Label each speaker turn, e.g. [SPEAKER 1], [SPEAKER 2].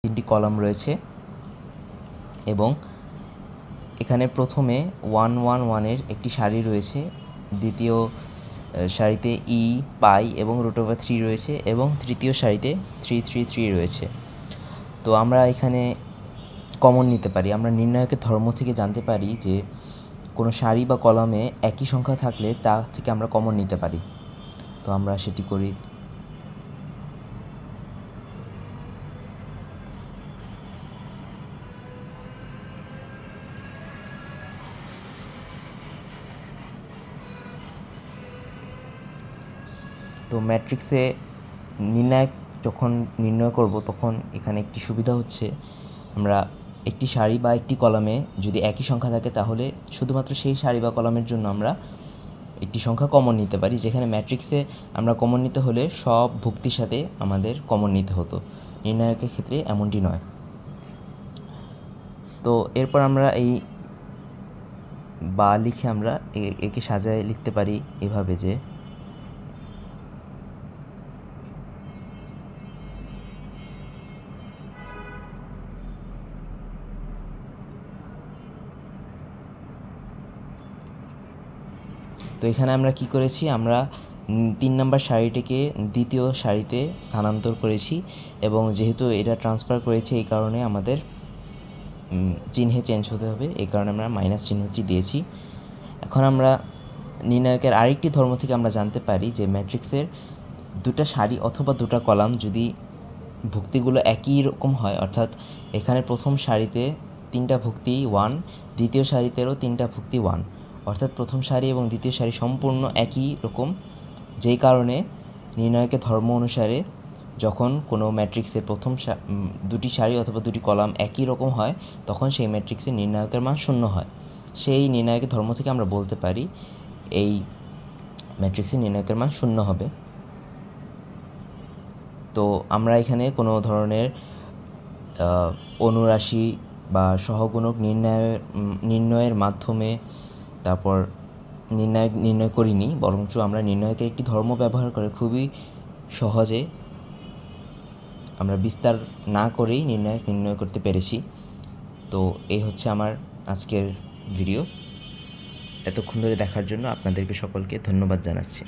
[SPEAKER 1] 3টি কলাম রয়েছে এবং এখানে প্রথমে 1 1 1 এর একটি সারি রয়েছে, দ্বিতীয় সারিতে ই পাই এবং √3 রয়েছে এবং তৃতীয় সারিতে 3 3 3 রয়েছে। তো আমরা এখানে কমন নিতে পারি। আমরা নির্ণায়কের ধর্ম থেকে জানতে পারি যে কোনো সারি বা কলামে একই সংখ্যা থাকলে তা থেকে আমরা কমন নিতে পারি। তো আমরা সেটি করি। তো ম্যাট্রিক্সে নির্ণায়ক যখন নির্ণয় করব তখন এখানে একটি সুবিধা হচ্ছে, আমরা একটি সারি বা একটি কলামে যদি একই সংখ্যা থাকে তাহলে শুধুমাত্র সেই সারি বা কলামের জন্য আমরা একটি সংখ্যা কমন নিতে পারি, যেখানে ম্যাট্রিক্সে আমরা কমন নিতে হলে সব ভুক্তির সাথে আমাদের কমন নিতে হতো। নির্ণায়কের ক্ষেত্রে এমনটি নয়। তো এরপর আমরা এই বা লিখে আমরা একে সাজায় লিখতে পারি এভাবে যে তো এখানে আমরা কি করেছি, আমরা 3 নম্বর সারিটিকে দ্বিতীয় সারিতে স্থানান্তর করেছি এবং যেহেতু এটা ট্রান্সফার করেছি এই কারণে আমাদের চিহ্নে চেঞ্জ হতে হবে, এই কারণে আমরা মাইনাস চিহ্নটি দিয়েছি। এখন আমরা নির্ণায়কের আরেকটি ধর্ম থেকে আমরা জানতে পারি যে ম্যাট্রিক্সের দুটা সারি অথবা দুটা কলাম যদি ভুক্তিগুলো একই রকম হয়, অর্থাৎ এখানে প্রথম সারিতে 3টা ভুক্তি 1, দ্বিতীয় সারিতেও 3টা ভুক্তি 1, অর্থাৎ প্রথম সারি এবং দ্বিতীয় সারি সম্পূর্ণ একই রকম, যেই কারণে নির্ণায়কের ধর্ম অনুসারে যখন কোনো ম্যাট্রিক্সের প্রথম দুটি সারি অথবা দুটি কলাম একই রকম হয় তখন সেই ম্যাট্রিক্সের নির্ণায়কের মান 0 হয়। সেই নির্ণায়কের ধর্ম থেকে আমরা বলতে পারি এই ম্যাট্রিক্সের নির্ণায়কের মান 0 হবে। তো আমরা এখানে কোনো ধরনের অনুরাশি বা সহগুণক নির্ণয়ের মাধ্যমে তারপর নির্ণয় করিনি, বরঞ্চ আমরা নির্ণায়কের একটি ধর্ম ব্যবহার করে খুবই সহজে আমরা বিস্তার না করেই নির্ণয় করতে পেরেছি। তো এই হচ্ছে আমার আজকের ভিডিও। এতক্ষণ ধরে দেখার জন্য আপনাদেরকে সকলকে ধন্যবাদ জানাচ্ছি।